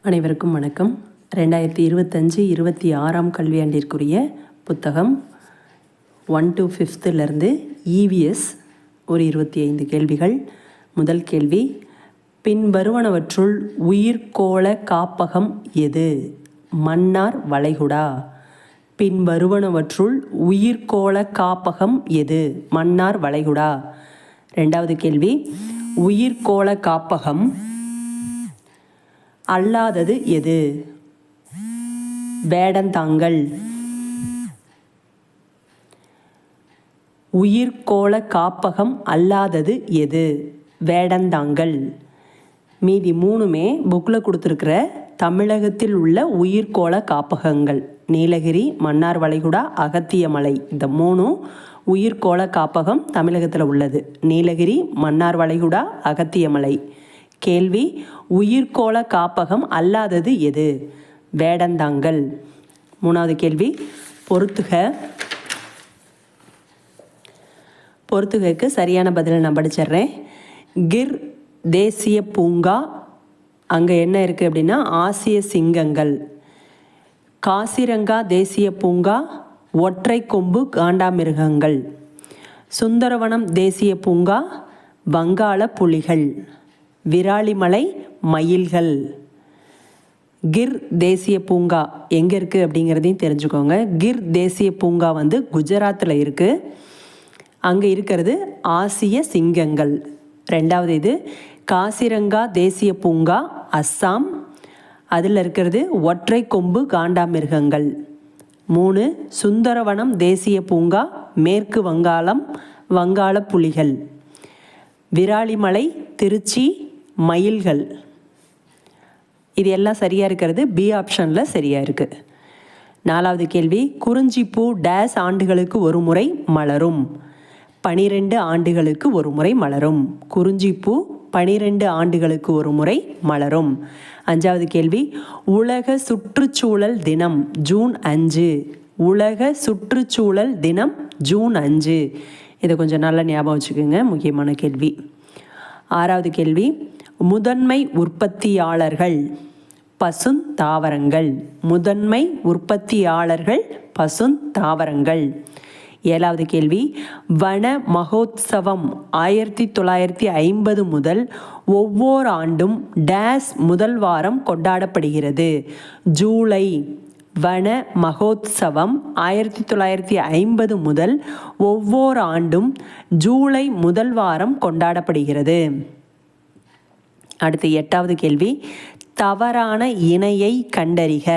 அனைவருக்கும் வணக்கம். 2025-26 கல்வியாண்டிற்குரிய புத்தகம் 1 to 5 EVS ஒரு 25 கேள்விகள். முதல் கேள்வி, பின்வருவனவற்றுள் உயிர்கோள காப்பகம் எது? மன்னார் வளைகுடா. பின்வருவனவற்றுள் உயிர்கோள காப்பகம் எது? மன்னார் வளைகுடா. இரண்டாவது கேள்வி, உயிர்கோள காப்பகம் அல்லாதது எது? வேடந்தாங்கல். உயிர்கோள காப்பகம் அல்லாதது எது? வேடந்தாங்கல். மீதி மூணுமே புக்கில் கொடுத்துருக்கிற தமிழகத்தில் உள்ள உயிர்கோள காப்பகங்கள். நீலகிரி, மன்னார் வளைகுடா, அகத்தியமலை, இந்த மூணும் உயிர்கோள காப்பகம் தமிழகத்தில் உள்ளது. நீலகிரி, மன்னார் வளைகுடா, அகத்தியமலை. கேள்வி, உயிர்கோள காப்பகம் அல்லாதது எது? வேடந்தாங்கல். மூணாவது கேள்வி, பொறுத்துகைக்கு சரியான பதிலை நான் படிச்சிடுறேன். கிர் தேசிய பூங்கா, அங்கே என்ன இருக்குது அப்படின்னா ஆசிய சிங்கங்கள். காசிரங்கா தேசிய பூங்கா ஒற்றை கொம்பு காண்டாமிருகங்கள். சுந்தரவனம் தேசிய பூங்கா வங்காள புலிகள். விராலிமலை மயில்கள். கிர் தேசிய பூங்கா எங்கே இருக்குது அப்படிங்கிறதையும் தெரிஞ்சுக்கோங்க. கிர் தேசிய பூங்கா குஜராத்தில் இருக்குது. அங்கே இருக்கிறது ஆசிய சிங்கங்கள். ரெண்டாவது இது காசிரங்கா தேசிய பூங்கா அஸ்ஸாம், அதில் இருக்கிறது ஒற்றை கொம்பு காண்டாமிருகங்கள். 3 சுந்தரவனம் தேசிய பூங்கா மேற்கு வங்காளம், வங்காள புலிகள். விராலிமலை திருச்சி மயில்கள். இது எல்லாம் சரியாக இருக்கிறது பி ஆப்ஷனில் சரியாக இருக்குது. நாலாவது கேள்வி, குறிஞ்சிப்பூ டேஸ் ஆண்டுகளுக்கு ஒரு முறை மலரும்? 12 ஆண்டுகளுக்கு ஒரு முறை மலரும். குறிஞ்சிப்பூ 12 ஆண்டுகளுக்கு ஒரு முறை மலரும். அஞ்சாவது கேள்வி, உலக சுற்றுச்சூழல் தினம் ஜூன் 5. உலக சுற்றுச்சூழல் தினம் ஜூன் 5. இதை கொஞ்சம் நல்லா ஞாபகம் வச்சுக்கோங்க, முக்கியமான கேள்வி. ஆறாவது கேள்வி, முதன்மை உற்பத்தியாளர்கள் பசுந்தாவரங்கள். முதன்மை உற்பத்தியாளர்கள் பசுந்தாவரங்கள். ஏழாவது கேள்வி, வன மகோத்சவம் 1950 முதல் ஒவ்வொரு ஆண்டும் டேஸ் முதல் வாரம் கொண்டாடப்படுகிறது? ஜூலை. வன மகோத்சவம் 1950 முதல் ஒவ்வொரு ஆண்டும் ஜூலை முதல் வாரம் கொண்டாடப்படுகிறது. அடுத்து எட்டாவது கேள்வி, தவறான இணையை கண்டறிக.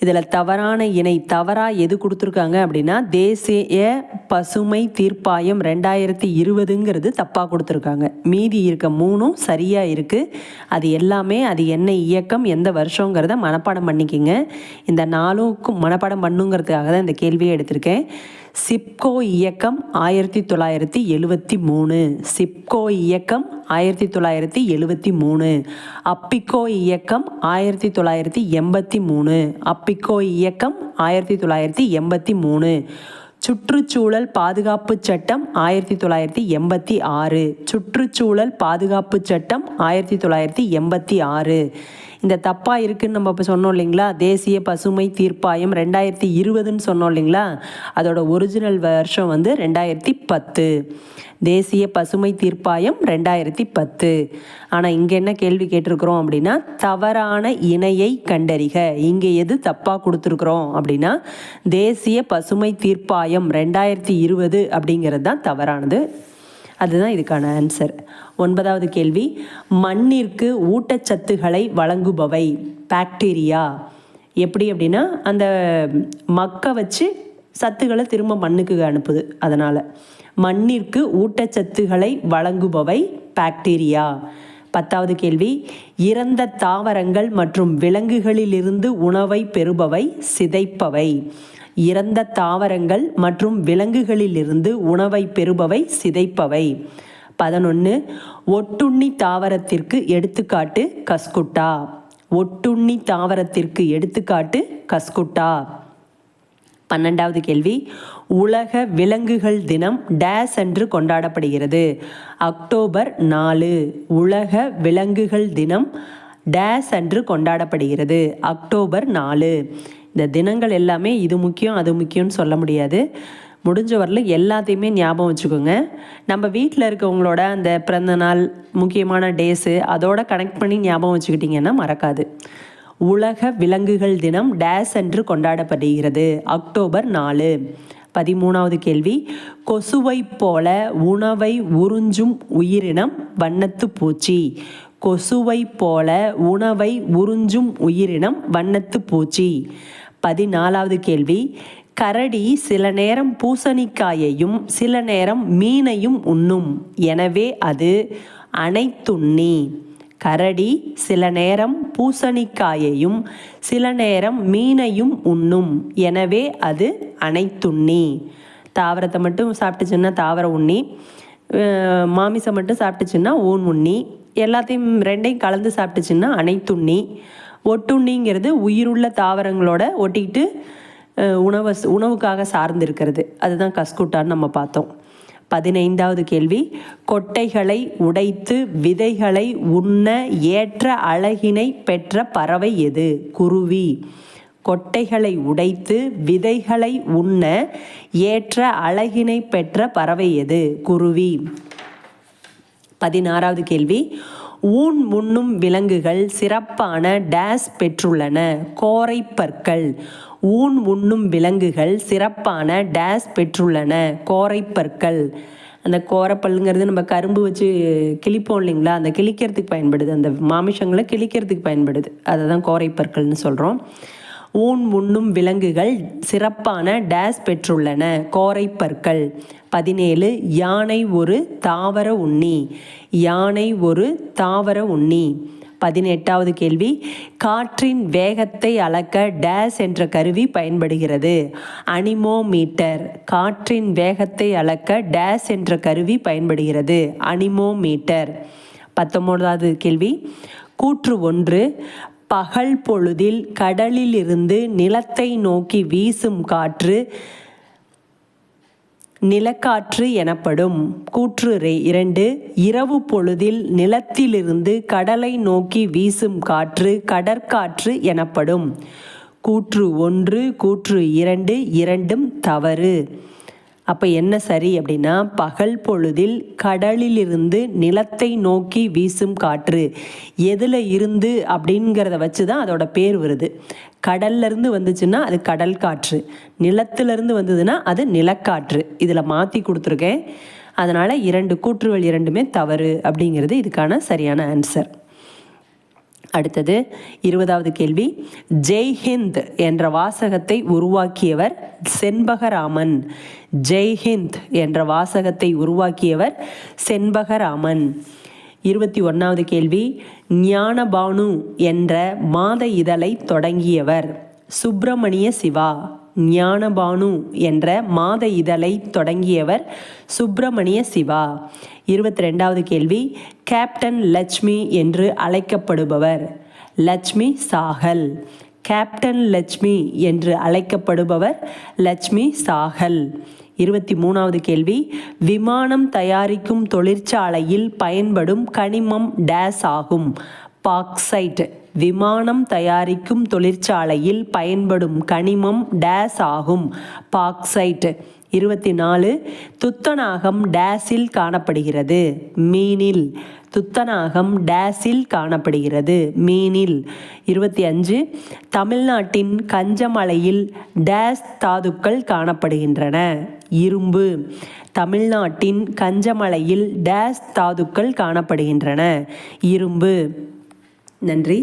இதில் தவறான இணை தவறாக எது கொடுத்துருக்காங்க அப்படின்னா தேசிய பசுமை தீர்ப்பாயம் 2020ங்கிறது தப்பாக கொடுத்துருக்காங்க. மீதி இருக்க 3ம் சரியாக இருக்குது. அது எல்லாமே அது என்ன இயக்கம் எந்த வருஷங்கிறத மனப்பாடம் பண்ணிக்கிங்க. இந்த 4க்கும் மனப்பாடம் பண்ணுங்கிறதுக்காக தான் இந்த கேள்வியை எடுத்திருக்கேன். சிப்கோ இயக்கம் 1973. சிப்கோ இயக்கம் 1973. அப்பிகோ இயக்கம் 1983. அப்பிகோ இயக்கம் 1983. சுற்றுச்சூழல் பாதுகாப்பு சட்டம் 1986. சுற்றுச்சூழல் பாதுகாப்பு சட்டம் 1986. இந்த தப்பாக இருக்குதுன்னு நம்ம இப்போ சொன்னோம் இல்லைங்களா, தேசிய பசுமை தீர்ப்பாயம் 2020ன்னு சொன்னோம் இல்லைங்களா, அதோட ஒரிஜினல் வருஷம் 2010. தேசிய பசுமை தீர்ப்பாயம் 2010. ஆனால் இங்கே என்ன கேள்வி கேட்டிருக்கிறோம் அப்படின்னா தவறான இணையை கண்டறிக. இங்கே எது தப்பாக கொடுத்துருக்குறோம் அப்படின்னா தேசிய பசுமை தீர்ப்பாயம் 2020 அப்படிங்கிறது தான் தவறானது. அதுதான் இதுக்கான ஆன்சர். 9வது கேள்வி, மண்ணிற்கு ஊட்டச்சத்துக்களை வழங்குபவை பாக்டீரியா. எப்படி அப்படின்னா அந்த மக்க வச்சு சத்துக்களை திரும்ப மண்ணுக்கு அனுப்புது. அதனால் மண்ணிற்கு ஊட்டச்சத்துக்களை வழங்குபவை பாக்டீரியா. 10வது கேள்வி, இறந்த தாவரங்கள் மற்றும் விலங்குகளிலிருந்து உணவை பெறுபவை சிதைப்பவை. இறந்த தாவரங்கள் மற்றும் விலங்குகளிலிருந்து உணவை பெறுபவை சிதைப்பவை. 11 ஒட்டுண்ணி தாவரத்திற்கு எடுத்துக்காட்டு கஸ்குட்டா. ஒட்டுண்ணி தாவரத்திற்கு எடுத்துக்காட்டு கஸ்குட்டா. 12வது கேள்வி, உலக விலங்குகள் தினம் டேஸ் அன்று கொண்டாடப்படுகிறது? அக்டோபர் 4. உலக விலங்குகள் தினம் டேஸ் அன்று கொண்டாடப்படுகிறது? அக்டோபர் 4. இந்த தினங்கள் எல்லாமே இது முக்கியம் அது முக்கியம்னு சொல்ல முடியாது. முடிஞ்ச வரல எல்லாத்தையுமே ஞாபகம் வச்சுக்கோங்க. நம்ம வீட்டில் இருக்கவங்களோட அந்த பிறந்த நாள் முக்கியமான டேஸு அதோட கனெக்ட் பண்ணி ஞாபகம் வச்சுக்கிட்டிங்கன்னா மறக்காது. உலக விலங்குகள் தினம் டேஸ் அன்று கொண்டாடப்படுகிறது? அக்டோபர் 4. 13வது கேள்வி, கொசுவை போல உணவை உறிஞ்சும் உயிரினம் வண்ணத்து பூச்சி. கொசுவை போல உணவை உறிஞ்சும் உயிரினம் வண்ணத்து பூச்சி. 14வது கேள்வி, கரடி சில நேரம் பூசணிக்காயையும் சில நேரம் மீனையும் உண்ணும், எனவே அது அனைத்துண்ணி. கரடி சில நேரம் பூசணிக்காயையும் சில நேரம் மீனையும் உண்ணும், எனவே அது அனைத்துண்ணி. தாவரத்தை மட்டும் சாப்பிட்டுச்சுன்னா தாவர உண்ணி, மாமிசம் மட்டும் சாப்பிட்டுச்சுன்னா ஊன் உண்ணி, எல்லாத்தையும் ரெண்டையும் கலந்து சாப்பிட்டுச்சுன்னா அனைத்துண்ணி. ஒட்டுண்ணிங்கிறது உயிருள்ள தாவரங்களோட ஒட்டிக்கிட்டு உணவுக்காக சார்ந்து இருக்கிறது, அதுதான் கஸ்குட்டான்னு நம்ம பார்த்தோம். 15வது கேள்வி, கொட்டைகளை உடைத்து விதைகளை உண்ண ஏற்ற அழகினை பெற்ற பறவை எது? குருவி. கொட்டைகளை உடைத்து விதைகளை உண்ண ஏற்ற அழகினை பெற்ற பறவை எது? குருவி. 16வது கேள்வி, ஊன் உண்ணும் விலங்குகள் சிறப்பான டேஸ் பெற்றுள்ளன? கோரை பற்கள். ஊன் உண்ணும் விலங்குகள் சிறப்பான டேஸ் பெற்றுள்ளன? கோரை பற்கள். அந்த கோரப்பல்லுங்கிறது நம்ம கரும்பு வச்சு கிளிப்போம் இல்லைங்களா, அந்த கிளிக்கிறதுக்கு பயன்படுது, அந்த மாமிசங்களை கிளிக்கிறதுக்கு பயன்படுது, அதை தான் கோரை பற்கள்னு சொல்கிறோம். ஊன் உண்ணும் விலங்குகள் சிறப்பான டேஸ் பெற்றுள்ளன? கோரை பற்கள். 17, யானை ஒரு தாவர உண்ணி. யானை ஒரு தாவர உண்ணி. 18வது கேள்வி, காற்றின் வேகத்தை அளக்க டேஸ் என்ற கருவி பயன்படுகிறது? அனிமோமீட்டர். காற்றின் வேகத்தை அளக்க டேஸ் என்ற கருவி பயன்படுகிறது? அனிமோமீட்டர். 19வது கேள்வி, கூற்று 1, பகல் பொழுதில் கடலிலிருந்து நிலத்தை நோக்கி வீசும் காற்று நிலக்காற்று எனப்படும். கூற்று 2, இரவு பொழுதில் நிலத்திலிருந்து கடலை நோக்கி வீசும் காற்று கடற்காற்று எனப்படும். கூற்று 1, கூற்று 2 இரண்டும் தவறு. அப்போ என்ன சரி அப்படின்னா, பகல் பொழுதில் கடலிலிருந்து நிலத்தை நோக்கி வீசும் காற்று. எதில் இருந்து அப்படிங்கிறத வச்சு தான் அதோட பேர் வருது. கடல்லேருந்து வந்துச்சுன்னா அது கடல் காற்று, நிலத்திலிருந்து வந்ததுன்னா அது நிலக்காற்று. இதில் மாற்றி கொடுத்துருக்கேன். அதனால் 2 கூற்றுகள் இரண்டுமே தவறு அப்படிங்கிறது இதுக்கான சரியான ஆன்சர். அடுத்தது 20வது கேள்வி, ஜெய்ஹிந்த் என்ற வாசகத்தை உருவாக்கியவர் செண்பகராமன். ஜெய்ஹிந்த் என்ற வாசகத்தை உருவாக்கியவர் செண்பகராமன். 21வது கேள்வி, ஞானபானு என்ற மாத இதழை தொடங்கியவர்? சுப்பிரமணிய சிவா. ஞானபானு என்ற மாத இதழை தொடங்கியவர் சுப்பிரமணிய சிவா. 22வது கேள்வி, கேப்டன் லட்சுமி என்று அழைக்கப்படுபவர்? லட்சுமி சாகல். கேப்டன் லட்சுமி என்று அழைக்கப்படுபவர் லட்சுமி சாகல். 23வது கேள்வி, விமானம் தயாரிக்கும் தொழிற்சாலையில் பயன்படும் கனிமம் டேஸ் ஆகும்? பாக்சைட். விமானம் தயாரிக்கும் தொழிற்சாலையில் பயன்படும் கனிமம் டேஸ் ஆகும்? பாக்சைட். 24, துத்தநாகம் டேஸில் காணப்படுகிறது? மீனில். துத்தநாகம் டேஸில் காணப்படுகிறது? மீனில். 25, தமிழ்நாட்டின் கஞ்சமலையில் டேஸ் தாதுக்கள் காணப்படுகின்றன? இரும்பு. தமிழ்நாட்டின் கஞ்சமலையில் டேஸ் தாதுக்கள் காணப்படுகின்றன? இரும்பு. நன்றி.